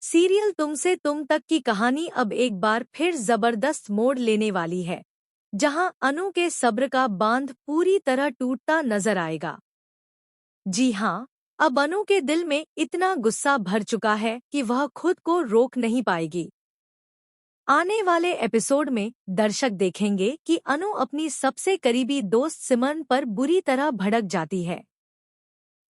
Serial तुमसे तुम तक की कहानी अब एक बार फिर जबरदस्त मोड़ लेने वाली है, जहां अनु के सब्र का बांध पूरी तरह टूटता नजर आएगा। जी हाँ, अब अनु के दिल में इतना गुस्सा भर चुका है कि वह खुद को रोक नहीं पाएगी। आने वाले एपिसोड में दर्शक देखेंगे कि अनु अपनी सबसे करीबी दोस्त सिमन पर बुरी तरह भड़क जाती है।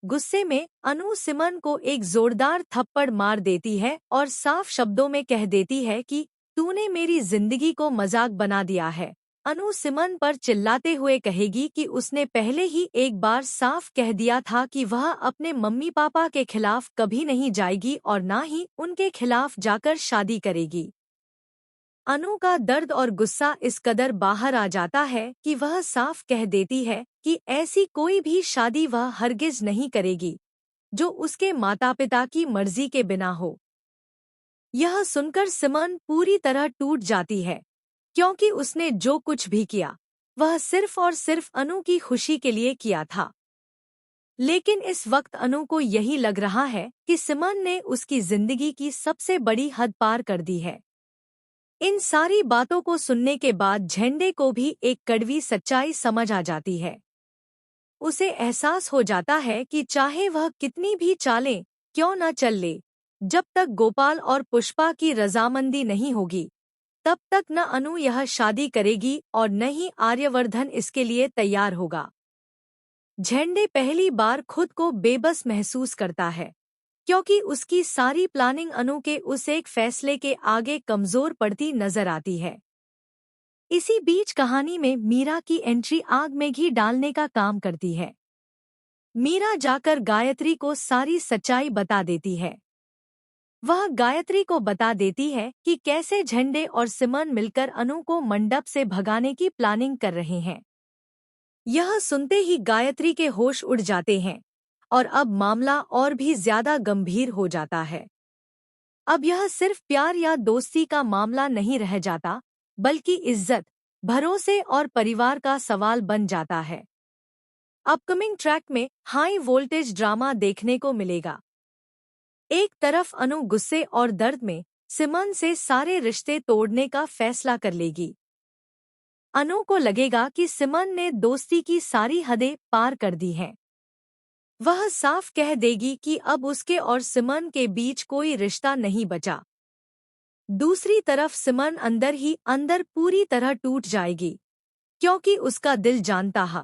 गुस्से में अनु सिमन को एक जोरदार थप्पड़ मार देती है और साफ शब्दों में कह देती है कि तूने मेरी जिंदगी को मजाक बना दिया है। अनु सिमन पर चिल्लाते हुए कहेगी कि उसने पहले ही एक बार साफ कह दिया था कि वह अपने मम्मी पापा के खिलाफ कभी नहीं जाएगी और ना ही उनके खिलाफ जाकर शादी करेगी। अनु का दर्द और गुस्सा इस कदर बाहर आ जाता है कि वह साफ कह देती है कि ऐसी कोई भी शादी वह हरगिज नहीं करेगी जो उसके माता पिता की मर्जी के बिना हो। यह सुनकर सिमन पूरी तरह टूट जाती है, क्योंकि उसने जो कुछ भी किया वह सिर्फ और सिर्फ अनु की खुशी के लिए किया था। लेकिन इस वक्त अनु को यही लग रहा है कि सिमन ने उसकी जिंदगी की सबसे बड़ी हद पार कर दी है। इन सारी बातों को सुनने के बाद झंडे को भी एक कड़वी सच्चाई समझ आ जाती है। उसे एहसास हो जाता है कि चाहे वह कितनी भी चालें क्यों न चल ले, जब तक गोपाल और पुष्पा की रजामंदी नहीं होगी तब तक न अनु यह शादी करेगी और न ही आर्यवर्धन इसके लिए तैयार होगा। झंडे पहली बार खुद को बेबस महसूस करता है, क्योंकि उसकी सारी प्लानिंग अनु के उस एक फैसले के आगे कमजोर पड़ती नजर आती है। इसी बीच कहानी में मीरा की एंट्री आग में घी डालने का काम करती है। मीरा जाकर गायत्री को सारी सच्चाई बता देती है। वह गायत्री को बता देती है कि कैसे झंडे और सिमन मिलकर अनु को मंडप से भगाने की प्लानिंग कर रहे हैं। यह सुनते ही गायत्री के होश उड़ जाते हैं और अब मामला और भी ज्यादा गंभीर हो जाता है। अब यह सिर्फ प्यार या दोस्ती का मामला नहीं रह जाता, बल्कि इज्जत, भरोसे और परिवार का सवाल बन जाता है। अपकमिंग ट्रैक में हाई वोल्टेज ड्रामा देखने को मिलेगा। एक तरफ अनु गुस्से और दर्द में सिमन से सारे रिश्ते तोड़ने का फैसला कर लेगी। अनु को लगेगा कि सिमन ने दोस्ती की सारी हदें पार कर दी हैं। वह साफ कह देगी कि अब उसके और सिमन के बीच कोई रिश्ता नहीं बचा। दूसरी तरफ सिमन अंदर ही अंदर पूरी तरह टूट जाएगी, क्योंकि उसका दिल जानता है